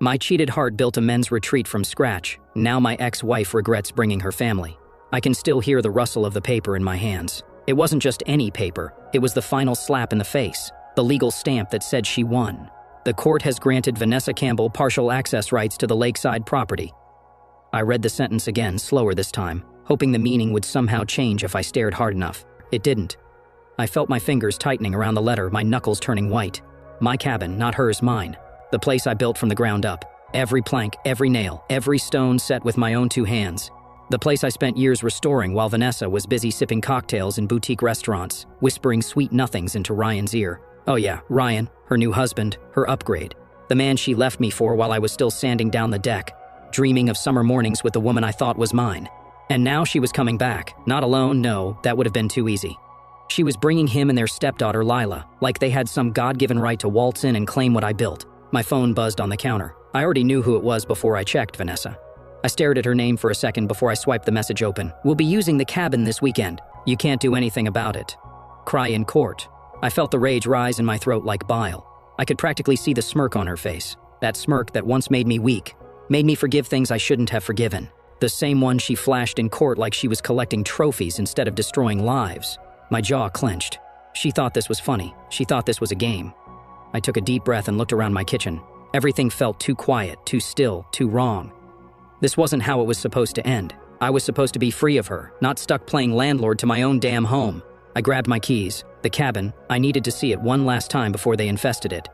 My cheated heart built a men's retreat from scratch. Now my ex-wife regrets bringing her family. I can still hear the rustle of the paper in my hands. It wasn't just any paper. It was the final slap in the face. The legal stamp that said she won. The court has granted Vanessa Campbell partial access rights to the lakeside property. I read the sentence again, slower this time, hoping the meaning would somehow change if I stared hard enough. It didn't. I felt my fingers tightening around the letter, my knuckles turning white. My cabin, not hers, mine. The place I built from the ground up. Every plank, every nail, every stone set with my own 2 hands. The place I spent years restoring while Vanessa was busy sipping cocktails in boutique restaurants, whispering sweet nothings into Ryan's ear. Oh yeah, Ryan, her new husband, her upgrade. The man she left me for while I was still sanding down the deck, dreaming of summer mornings with the woman I thought was mine. And now she was coming back. Not alone, no, that would have been too easy. She was bringing him and their stepdaughter Lila, like they had some God-given right to waltz in and claim what I built. My phone buzzed on the counter. I already knew who it was before I checked Vanessa. I stared at her name for a second before I swiped the message open. We'll be using the cabin this weekend. You can't do anything about it. Cry in court. I felt the rage rise in my throat like bile. I could practically see the smirk on her face. That smirk that once made me weak. Made me forgive things I shouldn't have forgiven. The same one she flashed in court like she was collecting trophies instead of destroying lives. My jaw clenched. She thought this was funny. She thought this was a game. I took a deep breath and looked around my kitchen. Everything felt too quiet, too still, too wrong. This wasn't how it was supposed to end. I was supposed to be free of her, not stuck playing landlord to my own damn home. I grabbed my keys. The cabin, I needed to see it one last time before they infested it.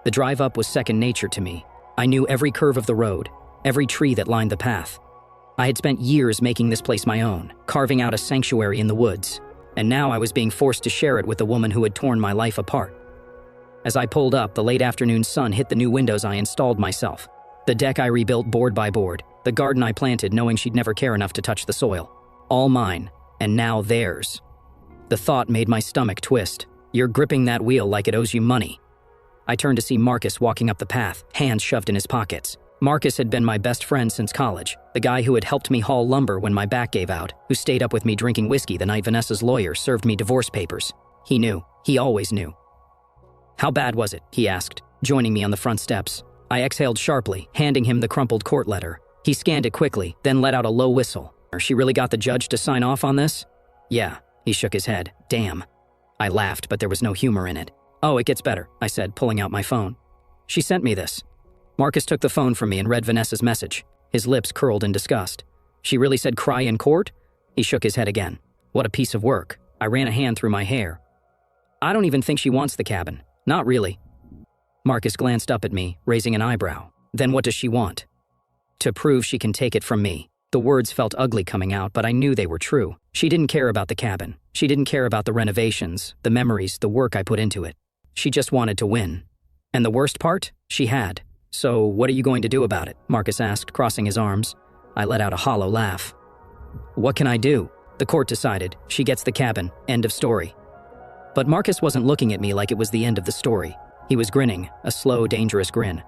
The drive up was second nature to me. I knew every curve of the road, every tree that lined the path. I had spent years making this place my own, carving out a sanctuary in the woods. And now I was being forced to share it with the woman who had torn my life apart. As I pulled up, the late afternoon sun hit the new windows I installed myself. The deck I rebuilt board by board. The garden I planted knowing she'd never care enough to touch the soil. All mine, and now theirs. The thought made my stomach twist. You're gripping that wheel like it owes you money. I turned to see Marcus walking up the path, hands shoved in his pockets. Marcus had been my best friend since college, the guy who had helped me haul lumber when my back gave out, who stayed up with me drinking whiskey the night Vanessa's lawyer served me divorce papers. He knew. He always knew. How bad was it? He asked, joining me on the front steps. I exhaled sharply, handing him the crumpled court letter. He scanned it quickly, then let out a low whistle. She really got the judge to sign off on this? Yeah, he shook his head. Damn. I laughed, but there was no humor in it. Oh, it gets better, I said, pulling out my phone. She sent me this. Marcus took the phone from me and read Vanessa's message. His lips curled in disgust. She really said cry in court? He shook his head again. What a piece of work. I ran a hand through my hair. I don't even think she wants the cabin. Not really. Marcus glanced up at me, raising an eyebrow. Then what does she want? To prove she can take it from me. The words felt ugly coming out, but I knew they were true. She didn't care about the cabin. She didn't care about the renovations, the memories, the work I put into it. She just wanted to win. And the worst part? She had. So what are you going to do about it? Marcus asked, crossing his arms. I let out a hollow laugh. What can I do? The court decided. She gets the cabin. End of story. But Marcus wasn't looking at me like it was the end of the story. He was grinning, a slow, dangerous grin.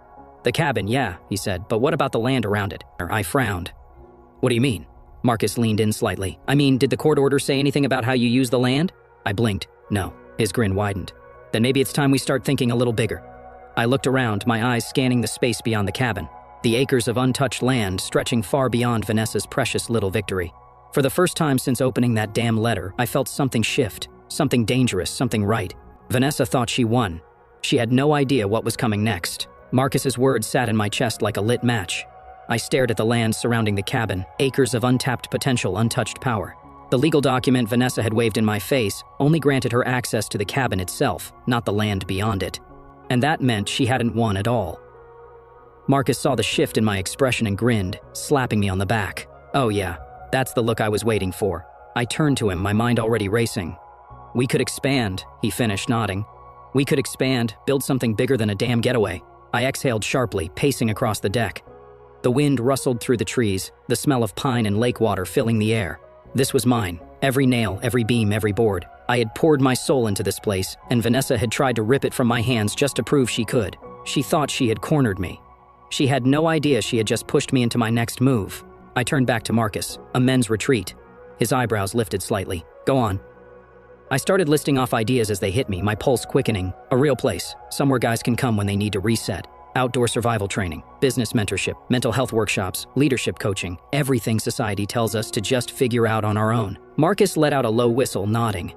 The cabin, yeah, he said, but what about the land around it? I frowned. What do you mean? Marcus leaned in slightly. I mean, did the court order say anything about how you use the land? I blinked. No. His grin widened. Then maybe it's time we start thinking a little bigger. I looked around, my eyes scanning the space beyond the cabin. The acres of untouched land stretching far beyond Vanessa's precious little victory. For the first time since opening that damn letter, I felt something shift. Something dangerous, something right. Vanessa thought she won. She had no idea what was coming next. Marcus's words sat in my chest like a lit match. I stared at the land surrounding the cabin, acres of untapped potential, untouched power. The legal document Vanessa had waved in my face only granted her access to the cabin itself, not the land beyond it. And that meant she hadn't won at all. Marcus saw the shift in my expression and grinned, slapping me on the back. Oh yeah, that's the look I was waiting for. I turned to him, my mind already racing. We could expand, he finished, nodding. We could expand, build something bigger than a damn getaway. I exhaled sharply, pacing across the deck. The wind rustled through the trees, the smell of pine and lake water filling the air. This was mine. Every nail, every beam, every board. I had poured my soul into this place, and Vanessa had tried to rip it from my hands just to prove she could. She thought she had cornered me. She had no idea she had just pushed me into my next move. I turned back to Marcus, a men's retreat. His eyebrows lifted slightly. Go on. I started listing off ideas as they hit me, my pulse quickening. A real place, somewhere guys can come when they need to reset. Outdoor survival training, business mentorship, mental health workshops, leadership coaching, everything society tells us to just figure out on our own. Marcus let out a low whistle, nodding.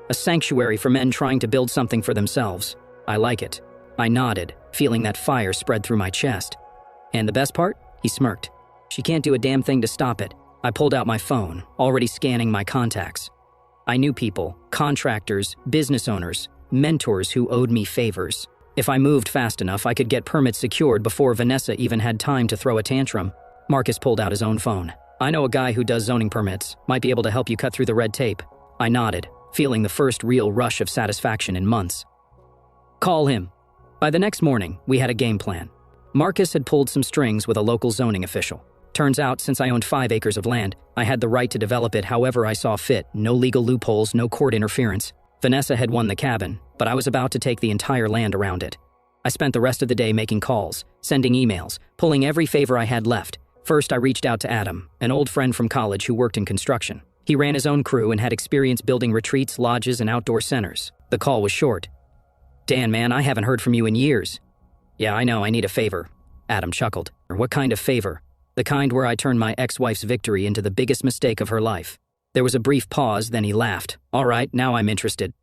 A sanctuary for men trying to build something for themselves. I like it. I nodded, feeling that fire spread through my chest. And the best part? He smirked. She can't do a damn thing to stop it. I pulled out my phone, already scanning my contacts. I knew people, contractors, business owners, mentors who owed me favors. If I moved fast enough, I could get permits secured before Vanessa even had time to throw a tantrum. Marcus pulled out his own phone. I know a guy who does zoning permits. Might be able to help you cut through the red tape. I nodded, feeling the first real rush of satisfaction in months. Call him. By the next morning, we had a game plan. Marcus had pulled some strings with a local zoning official. Turns out, since I owned 5 acres of land, I had the right to develop it however I saw fit. No legal loopholes, no court interference. Vanessa had won the cabin, but I was about to take the entire land around it. I spent the rest of the day making calls, sending emails, pulling every favor I had left. First, I reached out to Adam, an old friend from college who worked in construction. He ran his own crew and had experience building retreats, lodges, and outdoor centers. The call was short. Dan, man, I haven't heard from you in years. Yeah, I know, I need a favor. Adam chuckled. What kind of favor? The kind where I turned my ex-wife's victory into the biggest mistake of her life. There was a brief pause, then he laughed. All right, now I'm interested.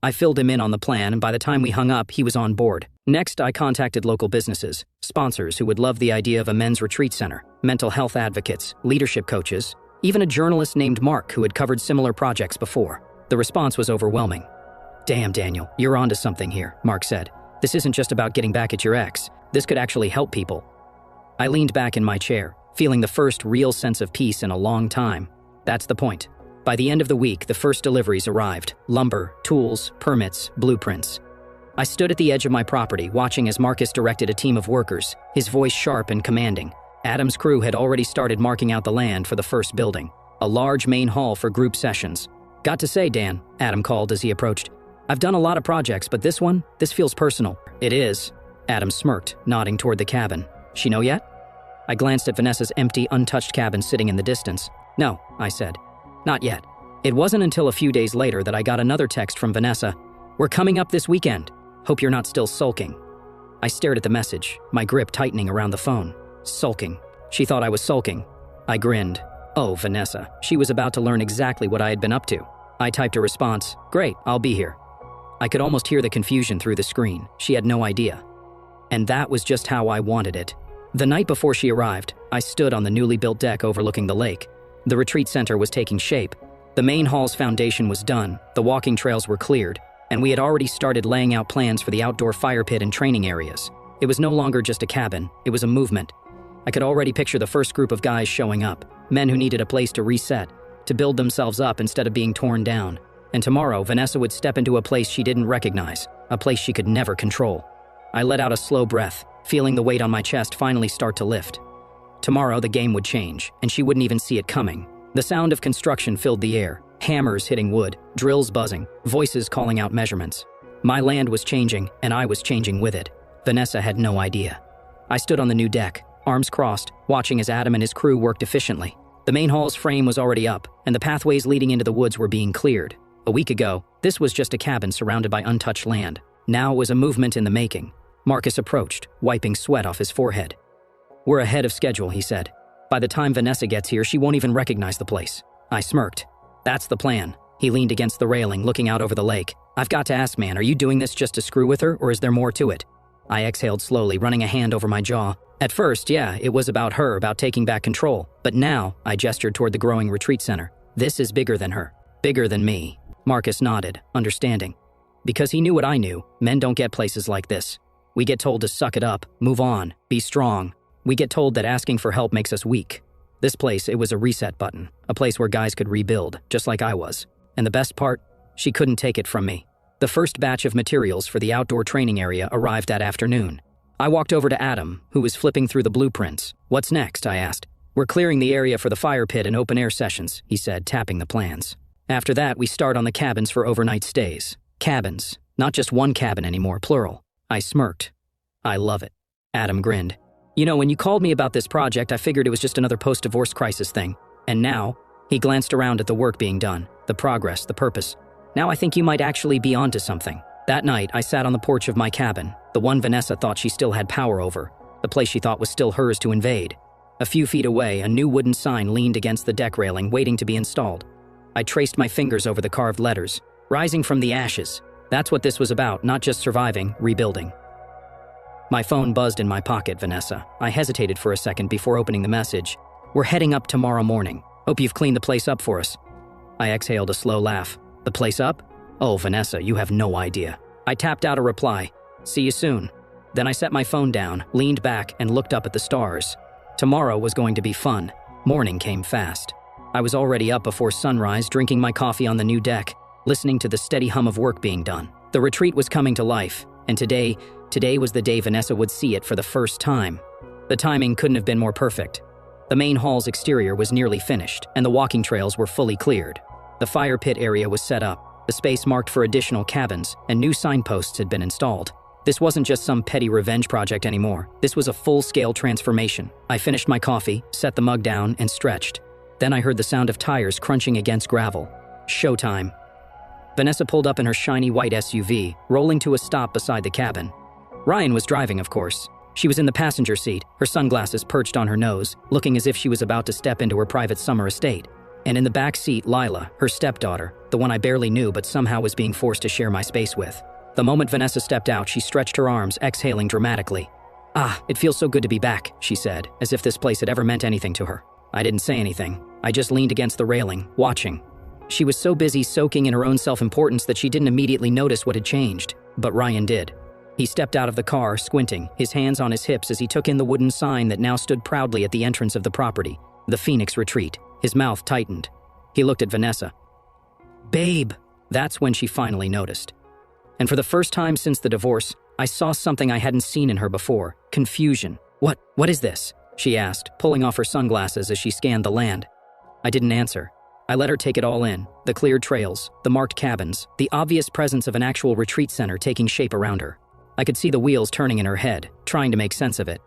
I filled him in on the plan, and by the time we hung up, he was on board. Next, I contacted local businesses, sponsors who would love the idea of a men's retreat center, mental health advocates, leadership coaches, even a journalist named Mark who had covered similar projects before. The response was overwhelming. Damn, Daniel, you're onto something here, Mark said. This isn't just about getting back at your ex. This could actually help people. I leaned back in my chair, feeling the first real sense of peace in a long time. That's the point. By the end of the week, the first deliveries arrived. Lumber, tools, permits, blueprints. I stood at the edge of my property, watching as Marcus directed a team of workers, his voice sharp and commanding. Adam's crew had already started marking out the land for the first building, a large main hall for group sessions. Got to say, Dan, Adam called as he approached. I've done a lot of projects, but this feels personal. It is. Adam smirked, nodding toward the cabin. She know yet? I glanced at Vanessa's empty, untouched cabin sitting in the distance. No, I said. Not yet. It wasn't until a few days later that I got another text from Vanessa. We're coming up this weekend. Hope you're not still sulking. I stared at the message, my grip tightening around the phone. Sulking. She thought I was sulking. I grinned. Oh, Vanessa. She was about to learn exactly what I had been up to. I typed a response. Great, I'll be here. I could almost hear the confusion through the screen. She had no idea. And that was just how I wanted it. The night before she arrived, I stood on the newly built deck overlooking the lake. The retreat center was taking shape. The main hall's foundation was done, the walking trails were cleared, and we had already started laying out plans for the outdoor fire pit and training areas. It was no longer just a cabin, it was a movement. I could already picture the first group of guys showing up, men who needed a place to reset, to build themselves up instead of being torn down. And tomorrow, Vanessa would step into a place she didn't recognize, a place she could never control. I let out a slow breath, feeling the weight on my chest finally start to lift. Tomorrow, the game would change, and she wouldn't even see it coming. The sound of construction filled the air, hammers hitting wood, drills buzzing, voices calling out measurements. My land was changing, and I was changing with it. Vanessa had no idea. I stood on the new deck, arms crossed, watching as Adam and his crew worked efficiently. The main hall's frame was already up, and the pathways leading into the woods were being cleared. A week ago, this was just a cabin surrounded by untouched land. Now it was a movement in the making. Marcus approached, wiping sweat off his forehead. We're ahead of schedule, he said. By the time Vanessa gets here, she won't even recognize the place. I smirked. That's the plan. He leaned against the railing, looking out over the lake. I've got to ask, man, are you doing this just to screw with her, or is there more to it? I exhaled slowly, running a hand over my jaw. At first, yeah, it was about her, about taking back control. But now, I gestured toward the growing retreat center. This is bigger than her. Bigger than me. Marcus nodded, understanding. Because he knew what I knew, men don't get places like this. We get told to suck it up, move on, be strong. We get told that asking for help makes us weak. This place, it was a reset button, a place where guys could rebuild, just like I was. And the best part, she couldn't take it from me. The first batch of materials for the outdoor training area arrived that afternoon. I walked over to Adam, who was flipping through the blueprints. What's next? I asked. We're clearing the area for the fire pit and open-air sessions, he said, tapping the plans. After that, we start on the cabins for overnight stays. Cabins. Not just one cabin anymore, plural. I smirked. I love it. Adam grinned. You know, when you called me about this project, I figured it was just another post-divorce crisis thing. And now, he glanced around at the work being done, the progress, the purpose. Now I think you might actually be onto something. That night, I sat on the porch of my cabin, the one Vanessa thought she still had power over, the place she thought was still hers to invade. A few feet away, a new wooden sign leaned against the deck railing, waiting to be installed. I traced my fingers over the carved letters, rising from the ashes. That's what this was about, not just surviving, rebuilding. My phone buzzed in my pocket, Vanessa. I hesitated for a second before opening the message. We're heading up tomorrow morning. Hope you've cleaned the place up for us. I exhaled a slow laugh. The place up? Oh, Vanessa, you have no idea. I tapped out a reply. See you soon. Then I set my phone down, leaned back, and looked up at the stars. Tomorrow was going to be fun. Morning came fast. I was already up before sunrise, drinking my coffee on the new deck, listening to the steady hum of work being done. The retreat was coming to life, and today was the day Vanessa would see it for the first time. The timing couldn't have been more perfect. The main hall's exterior was nearly finished, and the walking trails were fully cleared. The fire pit area was set up, the space marked for additional cabins, and new signposts had been installed. This wasn't just some petty revenge project anymore. This was a full-scale transformation. I finished my coffee, set the mug down, and stretched. Then I heard the sound of tires crunching against gravel. Showtime. Vanessa pulled up in her shiny white SUV, rolling to a stop beside the cabin. Ryan was driving, of course. She was in the passenger seat, her sunglasses perched on her nose, looking as if she was about to step into her private summer estate. And in the back seat, Lila, her stepdaughter, the one I barely knew but somehow was being forced to share my space with. The moment Vanessa stepped out, she stretched her arms, exhaling dramatically. "Ah, it feels so good to be back," she said, as if this place had ever meant anything to her. I didn't say anything. I just leaned against the railing, watching. She was so busy soaking in her own self-importance that she didn't immediately notice what had changed. But Ryan did. He stepped out of the car, squinting, his hands on his hips as he took in the wooden sign that now stood proudly at the entrance of the property, the Phoenix Retreat. His mouth tightened. He looked at Vanessa. "Babe!" That's when she finally noticed. And for the first time since the divorce, I saw something I hadn't seen in her before. Confusion. What is this?" she asked, pulling off her sunglasses as she scanned the land. I didn't answer. I let her take it all in, the cleared trails, the marked cabins, the obvious presence of an actual retreat center taking shape around her. I could see the wheels turning in her head, trying to make sense of it.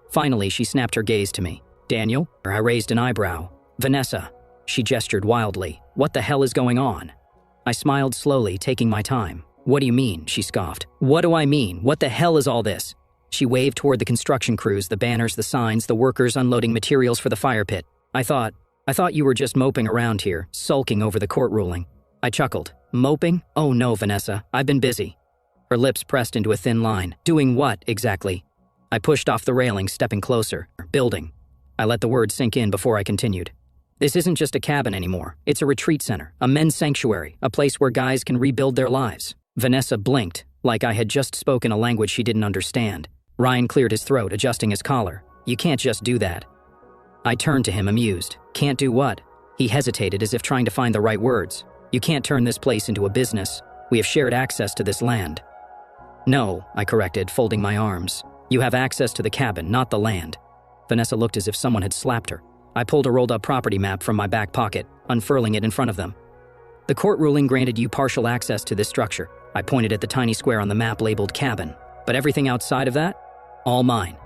Finally, she snapped her gaze to me. "Daniel?" I raised an eyebrow. "Vanessa." She gestured wildly. "What the hell is going on?" I smiled slowly, taking my time. "What do you mean?" she scoffed. "What do I mean? What the hell is all this?" She waved toward the construction crews, the banners, the signs, the workers unloading materials for the fire pit. I thought you were just moping around here, sulking over the court ruling." I chuckled. "Moping? Oh no, Vanessa, I've been busy." Her lips pressed into a thin line. "Doing what, exactly?" I pushed off the railing, stepping closer. "Building." I let the word sink in before I continued. "This isn't just a cabin anymore. It's a retreat center, a men's sanctuary, a place where guys can rebuild their lives." Vanessa blinked, like I had just spoken a language she didn't understand. Ryan cleared his throat, adjusting his collar. "You can't just do that." I turned to him, amused. "Can't do what?" He hesitated, as if trying to find the right words. "You can't turn this place into a business. We have shared access to this land." "No," I corrected, folding my arms. "You have access to the cabin, not the land." Vanessa looked as if someone had slapped her. I pulled a rolled-up property map from my back pocket, unfurling it in front of them. "The court ruling granted you partial access to this structure." I pointed at the tiny square on the map labeled cabin. "But everything outside of that? All mine."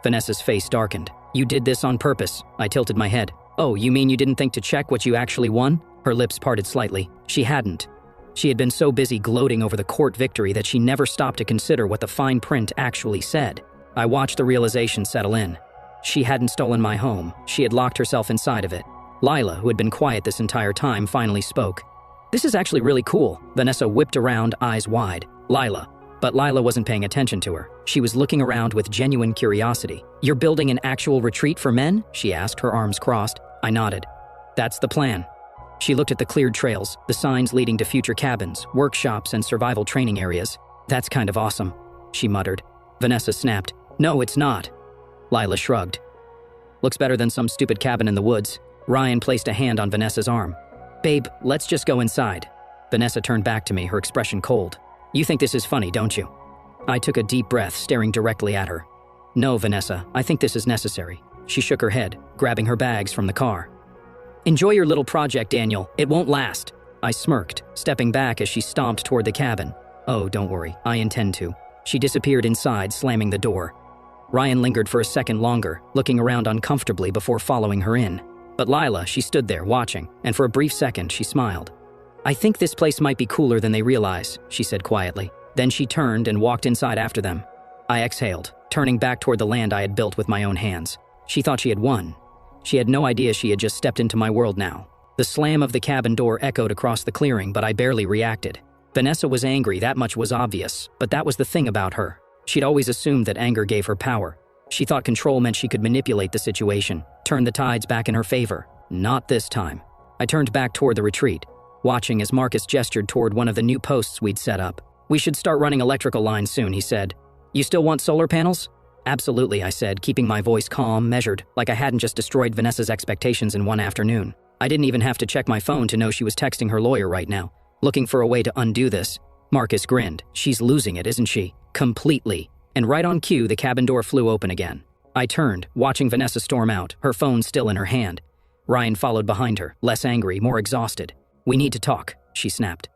Vanessa's face darkened. "You did this on purpose." I tilted my head. "Oh, you mean you didn't think to check what you actually won?" Her lips parted slightly. She hadn't. She had been so busy gloating over the court victory that she never stopped to consider what the fine print actually said. I watched the realization settle in. She hadn't stolen my home. She had locked herself inside of it. Lila, who had been quiet this entire time, finally spoke. "This is actually really cool." Vanessa whipped around, eyes wide. "Lila." But Lila wasn't paying attention to her. She was looking around with genuine curiosity. "You're building an actual retreat for men?" she asked, her arms crossed. I nodded. "That's the plan." She looked at the cleared trails, the signs leading to future cabins, workshops, and survival training areas. "That's kind of awesome," she muttered. Vanessa snapped. "No, it's not." Lila shrugged. "Looks better than some stupid cabin in the woods." Ryan placed a hand on Vanessa's arm. "Babe, let's just go inside." Vanessa turned back to me, her expression cold. "You think this is funny, don't you?" I took a deep breath, staring directly at her. "No, Vanessa, I think this is necessary." She shook her head, grabbing her bags from the car. "Enjoy your little project, Daniel. It won't last." I smirked, stepping back as she stomped toward the cabin. "Oh, don't worry, I intend to." She disappeared inside, slamming the door. Ryan lingered for a second longer, looking around uncomfortably before following her in. But Lila, she stood there, watching, and for a brief second, she smiled. I think this place might be cooler than they realize, she said quietly. Then she turned and walked inside after them. I exhaled, turning back toward the land I had built with my own hands. She thought she had won. She had no idea she had just stepped into my world now. The slam of the cabin door echoed across the clearing, but I barely reacted. Vanessa was angry, that much was obvious, but that was the thing about her. She'd always assumed that anger gave her power. She thought control meant she could manipulate the situation, turn the tides back in her favor. Not this time. I turned back toward the retreat, watching as Marcus gestured toward one of the new posts we'd set up. We should start running electrical lines soon, he said. You still want solar panels? Absolutely, I said, keeping my voice calm, measured, like I hadn't just destroyed Vanessa's expectations in one afternoon. I didn't even have to check my phone to know she was texting her lawyer right now, looking for a way to undo this. Marcus grinned. She's losing it, isn't she? Completely. And right on cue, the cabin door flew open again. I turned, watching Vanessa storm out, her phone still in her hand. Ryan followed behind her, less angry, more exhausted. We need to talk, she snapped.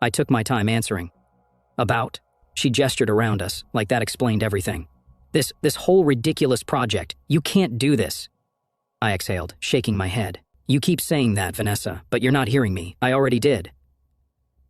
I took my time answering. About? She gestured around us, like that explained everything. This whole ridiculous project. You can't do this. I exhaled, shaking my head. You keep saying that, Vanessa, but you're not hearing me. I already did.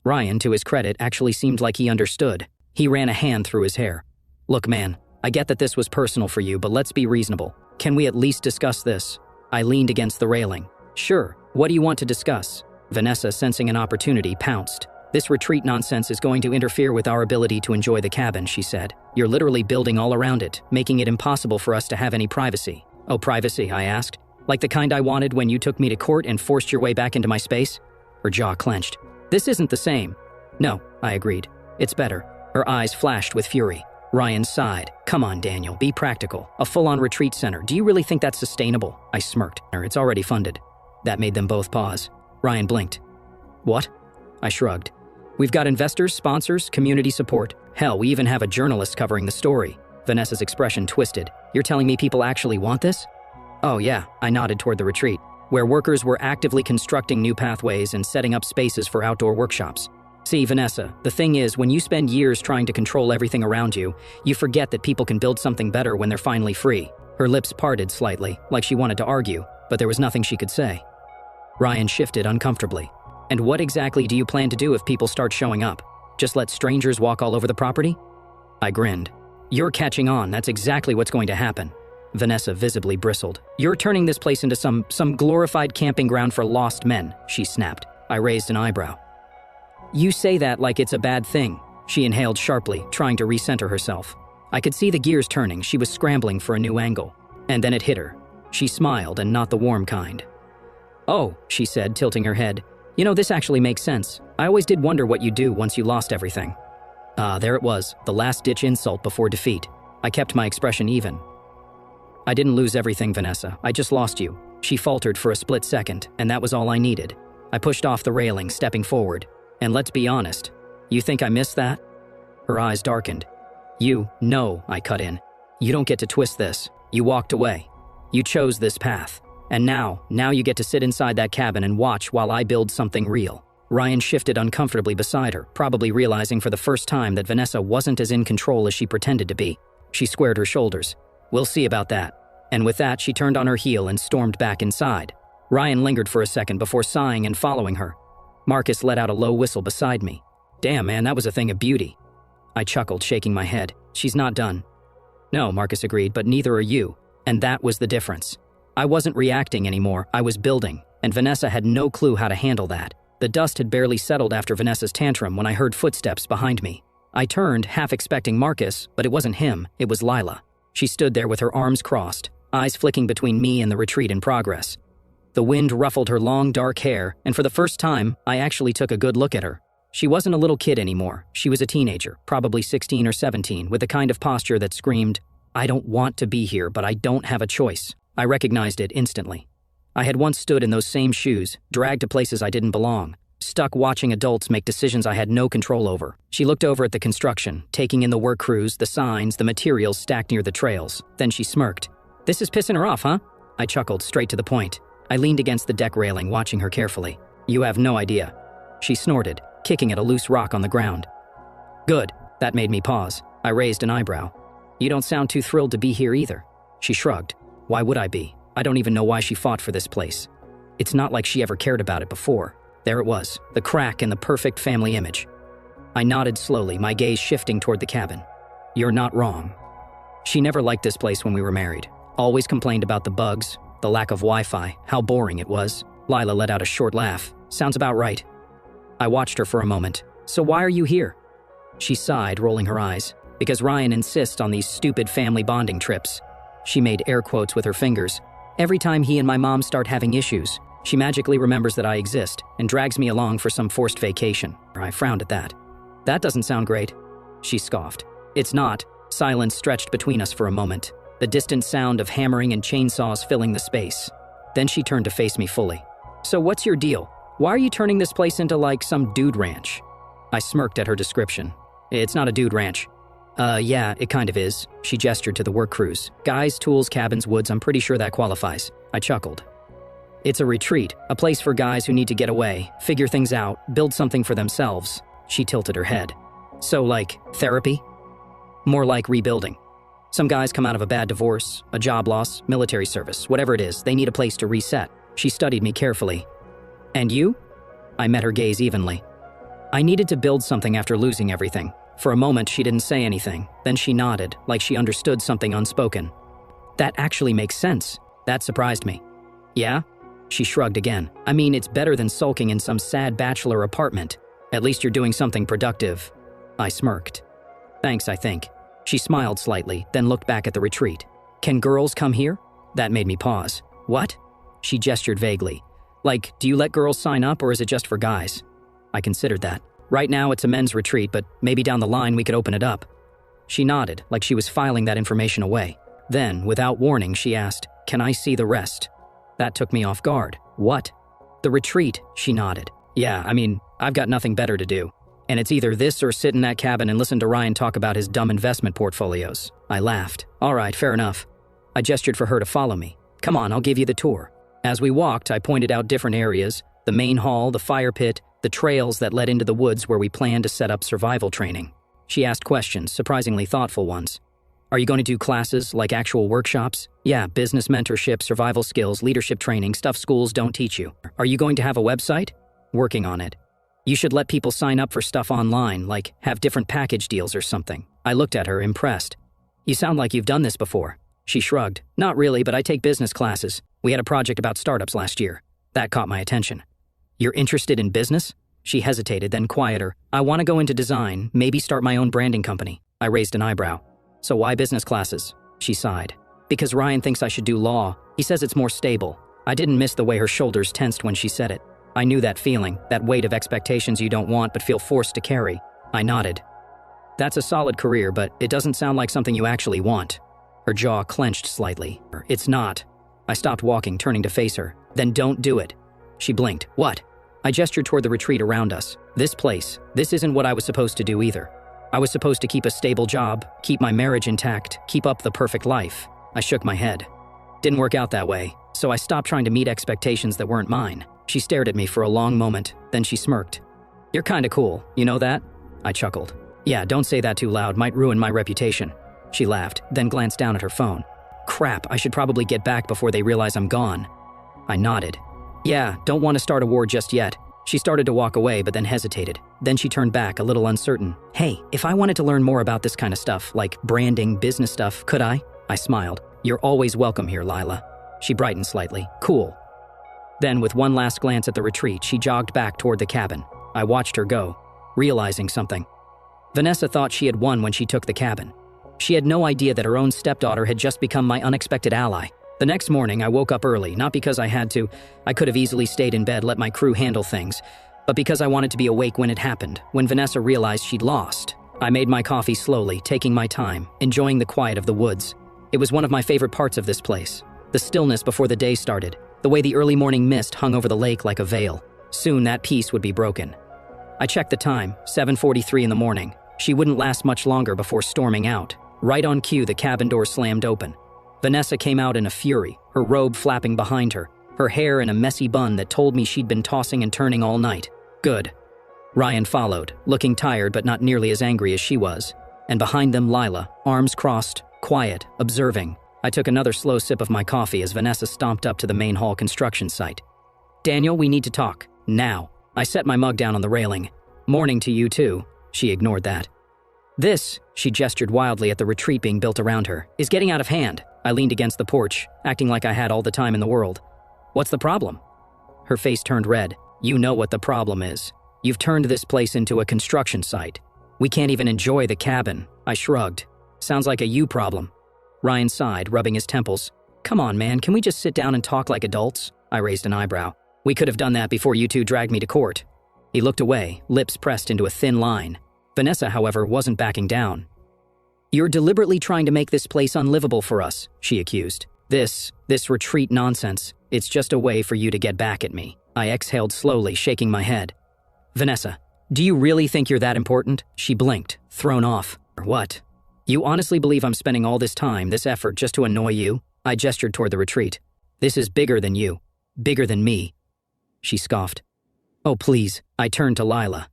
Ryan, to his credit, actually seemed like he understood. He ran a hand through his hair. Look, man, I get that this was personal for you, but let's be reasonable. Can we at least discuss this? I leaned against the railing. Sure, what do you want to discuss? Vanessa, sensing an opportunity, pounced. This retreat nonsense is going to interfere with our ability to enjoy the cabin, she said. You're literally building all around it, making it impossible for us to have any privacy. Oh, privacy, I asked. Like the kind I wanted when you took me to court and forced your way back into my space? Her jaw clenched. This isn't the same. No, I agreed. It's better. Her eyes flashed with fury. Ryan sighed. Come on, Daniel, be practical. A full-on retreat center. Do you really think that's sustainable? I smirked. It's already funded. That made them both pause. Ryan blinked. What? I shrugged. We've got investors, sponsors, community support. Hell, we even have a journalist covering the story. Vanessa's expression twisted. You're telling me people actually want this? Oh yeah, I nodded toward the retreat, where workers were actively constructing new pathways and setting up spaces for outdoor workshops. See, Vanessa, the thing is, when you spend years trying to control everything around you, you forget that people can build something better when they're finally free. Her lips parted slightly, like she wanted to argue, but there was nothing she could say. Ryan shifted uncomfortably. And what exactly do you plan to do if people start showing up? Just let strangers walk all over the property? I grinned. You're catching on, that's exactly what's going to happen. Vanessa visibly bristled. You're turning this place into some glorified camping ground for lost men, she snapped. I raised an eyebrow. You say that like it's a bad thing. She inhaled sharply, trying to recenter herself. I could see the gears turning, she was scrambling for a new angle. And then it hit her. She smiled, and not the warm kind. Oh, she said, tilting her head. You know, this actually makes sense. I always did wonder what you'd do once you lost everything. There it was, the last-ditch insult before defeat. I kept my expression even. I didn't lose everything, Vanessa. I just lost you. She faltered for a split second, and that was all I needed. I pushed off the railing, stepping forward. And let's be honest, you think I missed that? Her eyes darkened. No, I cut in. You don't get to twist this. You walked away. You chose this path. And now you get to sit inside that cabin and watch while I build something real. Ryan shifted uncomfortably beside her, probably realizing for the first time that Vanessa wasn't as in control as she pretended to be. She squared her shoulders. We'll see about that. And with that, she turned on her heel and stormed back inside. Ryan lingered for a second before sighing and following her. Marcus let out a low whistle beside me. Damn, man, that was a thing of beauty. I chuckled, shaking my head. She's not done. No, Marcus agreed, but neither are you. And that was the difference. I wasn't reacting anymore, I was building, and Vanessa had no clue how to handle that. The dust had barely settled after Vanessa's tantrum when I heard footsteps behind me. I turned, half expecting Marcus, but it wasn't him, it was Lila. She stood there with her arms crossed, eyes flicking between me and the retreat in progress. The wind ruffled her long, dark hair, and for the first time, I actually took a good look at her. She wasn't a little kid anymore. She was a teenager, probably 16 or 17, with the kind of posture that screamed, I don't want to be here, but I don't have a choice. I recognized it instantly. I had once stood in those same shoes, dragged to places I didn't belong, stuck watching adults make decisions I had no control over. She looked over at the construction, taking in the work crews, the signs, the materials stacked near the trails. Then she smirked. This is pissing her off, huh? I chuckled, straight to the point. I leaned against the deck railing, watching her carefully. You have no idea. She snorted, kicking at a loose rock on the ground. Good. That made me pause. I raised an eyebrow. You don't sound too thrilled to be here either. She shrugged. Why would I be? I don't even know why she fought for this place. It's not like she ever cared about it before. There it was, the crack in the perfect family image. I nodded slowly, my gaze shifting toward the cabin. You're not wrong. She never liked this place when we were married. Always complained about the bugs, the lack of Wi-Fi, how boring it was. Lila let out a short laugh. Sounds about right. I watched her for a moment. So why are you here? She sighed, rolling her eyes. Because Ryan insists on these stupid family bonding trips. She made air quotes with her fingers. Every time he and my mom start having issues, she magically remembers that I exist and drags me along for some forced vacation. I frowned at that. That doesn't sound great. She scoffed. It's not. Silence stretched between us for a moment, the distant sound of hammering and chainsaws filling the space. Then she turned to face me fully. So what's your deal? Why are you turning this place into like some dude ranch? I smirked at her description. It's not a dude ranch. Yeah, it kind of is. She gestured to the work crews. Guys, tools, cabins, woods, I'm pretty sure that qualifies. I chuckled. It's a retreat, a place for guys who need to get away, figure things out, build something for themselves. She tilted her head. So like, therapy? More like rebuilding. Some guys come out of a bad divorce, a job loss, military service, whatever it is, they need a place to reset. She studied me carefully. And you? I met her gaze evenly. I needed to build something after losing everything. For a moment, she didn't say anything. Then she nodded, like she understood something unspoken. That actually makes sense. That surprised me. Yeah? She shrugged again. I mean, it's better than sulking in some sad bachelor apartment. At least you're doing something productive. I smirked. Thanks, I think. She smiled slightly, then looked back at the retreat. Can girls come here? That made me pause. What? She gestured vaguely. Like, do you let girls sign up or is it just for guys? I considered that. Right now it's a men's retreat, but maybe down the line we could open it up. She nodded, like she was filing that information away. Then, without warning, she asked, Can I see the rest? That took me off guard. What? The retreat, she nodded. Yeah, I mean, I've got nothing better to do. And it's either this or sit in that cabin and listen to Ryan talk about his dumb investment portfolios. I laughed. All right, fair enough. I gestured for her to follow me. Come on, I'll give you the tour. As we walked, I pointed out different areas, the main hall, the fire pit, the trails that led into the woods where we planned to set up survival training. She asked questions, surprisingly thoughtful ones. Are you going to do classes, like actual workshops? Yeah, business mentorship, survival skills, leadership training, stuff schools don't teach you. Are you going to have a website? Working on it. You should let people sign up for stuff online, like have different package deals or something. I looked at her, impressed. You sound like you've done this before. She shrugged. Not really, but I take business classes. We had a project about startups last year. That caught my attention. You're interested in business? She hesitated, then quieter. I want to go into design, maybe start my own branding company. I raised an eyebrow. So why business classes? She sighed. Because Ryan thinks I should do law. He says it's more stable. I didn't miss the way her shoulders tensed when she said it. I knew that feeling, that weight of expectations you don't want but feel forced to carry. I nodded. That's a solid career, but it doesn't sound like something you actually want. Her jaw clenched slightly. It's not. I stopped walking, turning to face her. Then don't do it. She blinked. What? I gestured toward the retreat around us. This place, this isn't what I was supposed to do either. I was supposed to keep a stable job, keep my marriage intact, keep up the perfect life. I shook my head. Didn't work out that way, so I stopped trying to meet expectations that weren't mine. She stared at me for a long moment, then she smirked. You're kinda cool, you know that? I chuckled. Yeah, don't say that too loud, might ruin my reputation. She laughed, then glanced down at her phone. Crap, I should probably get back before they realize I'm gone. I nodded. Yeah, don't want to start a war just yet. She started to walk away, but then hesitated. Then she turned back, a little uncertain. Hey, if I wanted to learn more about this kind of stuff, like branding, business stuff, could I? I smiled. You're always welcome here, Lila. She brightened slightly. Cool. Then, with one last glance at the retreat, she jogged back toward the cabin. I watched her go, realizing something. Vanessa thought she had won when she took the cabin. She had no idea that her own stepdaughter had just become my unexpected ally. The next morning, I woke up early, not because I had to. I could have easily stayed in bed, let my crew handle things, but because I wanted to be awake when it happened, when Vanessa realized she'd lost. I made my coffee slowly, taking my time, enjoying the quiet of the woods. It was one of my favorite parts of this place. The stillness before the day started, the way the early morning mist hung over the lake like a veil. Soon that peace would be broken. I checked the time, 7:43 in the morning. She wouldn't last much longer before storming out. Right on cue, the cabin door slammed open. Vanessa came out in a fury, her robe flapping behind her, her hair in a messy bun that told me she'd been tossing and turning all night. Good. Ryan followed, looking tired but not nearly as angry as she was. And behind them, Lila, arms crossed, quiet, observing. I took another slow sip of my coffee as Vanessa stomped up to the main hall construction site. Daniel, we need to talk. Now. I set my mug down on the railing. Morning to you too. She ignored that. This, she gestured wildly at the retreat being built around her, is getting out of hand. I leaned against the porch, acting like I had all the time in the world. What's the problem? Her face turned red. You know what the problem is. You've turned this place into a construction site. We can't even enjoy the cabin. I shrugged. Sounds like a you problem. Ryan sighed, rubbing his temples. Come on, man, can we just sit down and talk like adults? I raised an eyebrow. We could have done that before you two dragged me to court. He looked away, lips pressed into a thin line. Vanessa, however, wasn't backing down. You're deliberately trying to make this place unlivable for us, she accused. This retreat nonsense, it's just a way for you to get back at me. I exhaled slowly, shaking my head. Vanessa, do you really think you're that important? She blinked, thrown off. What? You honestly believe I'm spending all this time, this effort, just to annoy you? I gestured toward the retreat. This is bigger than you. Bigger than me. She scoffed. Oh, please. I turned to Lila.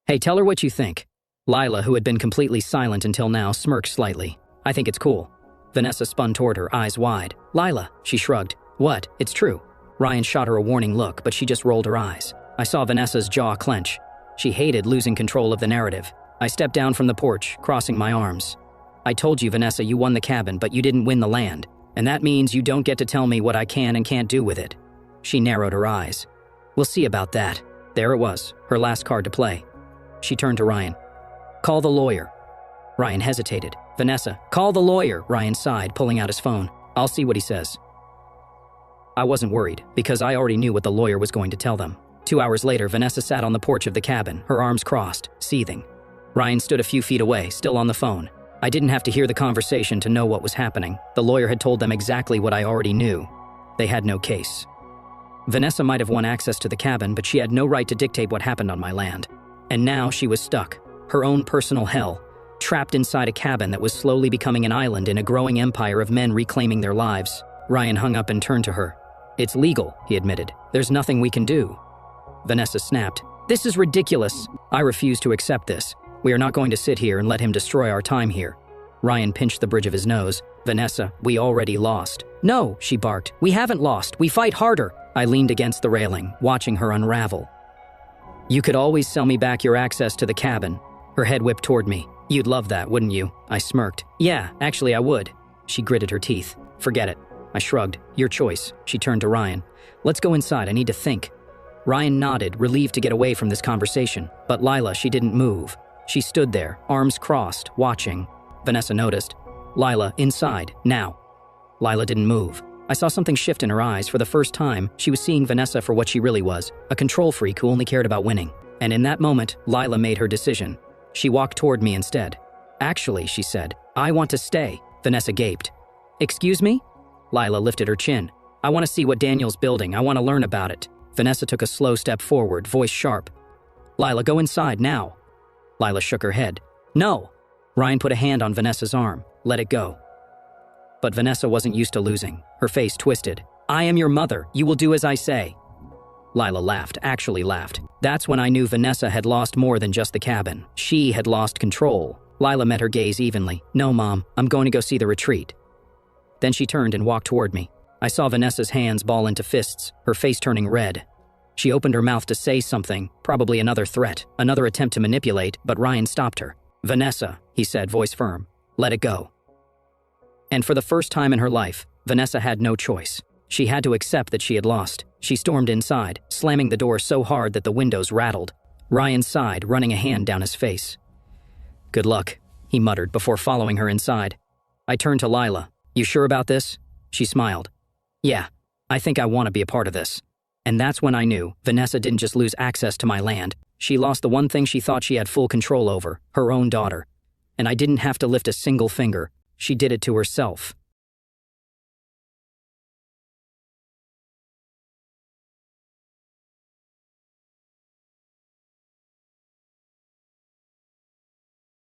Hey, tell her what you think. Lila, who had been completely silent until now, smirked slightly. I think it's cool. Vanessa spun toward her, eyes wide. Lila, she shrugged. What? It's true. Ryan shot her a warning look, but she just rolled her eyes. I saw Vanessa's jaw clench. She hated losing control of the narrative. I stepped down from the porch, crossing my arms. I told you, Vanessa, you won the cabin, but you didn't win the land. And that means you don't get to tell me what I can and can't do with it. She narrowed her eyes. We'll see about that. There it was, her last card to play. She turned to Ryan. Call the lawyer. Ryan hesitated. Vanessa, call the lawyer, Ryan sighed, pulling out his phone. I'll see what he says. I wasn't worried, because I already knew what the lawyer was going to tell them. 2 hours later, Vanessa sat on the porch of the cabin, her arms crossed, seething. Ryan stood a few feet away, still on the phone. I didn't have to hear the conversation to know what was happening. The lawyer had told them exactly what I already knew. They had no case. Vanessa might have won access to the cabin, but she had no right to dictate what happened on my land. And now she was stuck, her own personal hell, trapped inside a cabin that was slowly becoming an island in a growing empire of men reclaiming their lives. Ryan hung up and turned to her. It's legal, he admitted. There's nothing we can do. Vanessa snapped. This is ridiculous. I refuse to accept this. We are not going to sit here and let him destroy our time here. Ryan pinched the bridge of his nose. Vanessa, we already lost. No, she barked. We haven't lost. We fight harder. I leaned against the railing, watching her unravel. You could always sell me back your access to the cabin. Her head whipped toward me. You'd love that, wouldn't you? I smirked. Yeah, actually I would. She gritted her teeth. Forget it. I shrugged. Your choice. She turned to Ryan. Let's go inside. I need to think. Ryan nodded, relieved to get away from this conversation. But Lila, she didn't move. She stood there, arms crossed, watching. Vanessa noticed. Lila, inside, now. Lila didn't move. I saw something shift in her eyes. For the first time, she was seeing Vanessa for what she really was, a control freak who only cared about winning. And in that moment, Lila made her decision. She walked toward me instead. Actually, she said, I want to stay. Vanessa gaped. Excuse me? Lila lifted her chin. I want to see what Daniel's building. I want to learn about it. Vanessa took a slow step forward, voice sharp. Lila, go inside now. Lila shook her head. No. Ryan put a hand on Vanessa's arm. Let it go. But Vanessa wasn't used to losing. Her face twisted. I am your mother. You will do as I say. Lila laughed, actually laughed. That's when I knew Vanessa had lost more than just the cabin. She had lost control. Lila met her gaze evenly. No, Mom, I'm going to go see the retreat. Then she turned and walked toward me. I saw Vanessa's hands ball into fists, her face turning red. She opened her mouth to say something, probably another threat, another attempt to manipulate, but Ryan stopped her. Vanessa, he said, voice firm. Let it go. And for the first time in her life, Vanessa had no choice. She had to accept that she had lost. She stormed inside, slamming the door so hard that the windows rattled. Ryan sighed, running a hand down his face. Good luck, he muttered before following her inside. I turned to Lila. You sure about this? She smiled. Yeah, I think I want to be a part of this. And that's when I knew Vanessa didn't just lose access to my land. She lost the one thing she thought she had full control over, her own daughter. And I didn't have to lift a single finger. She did it to herself.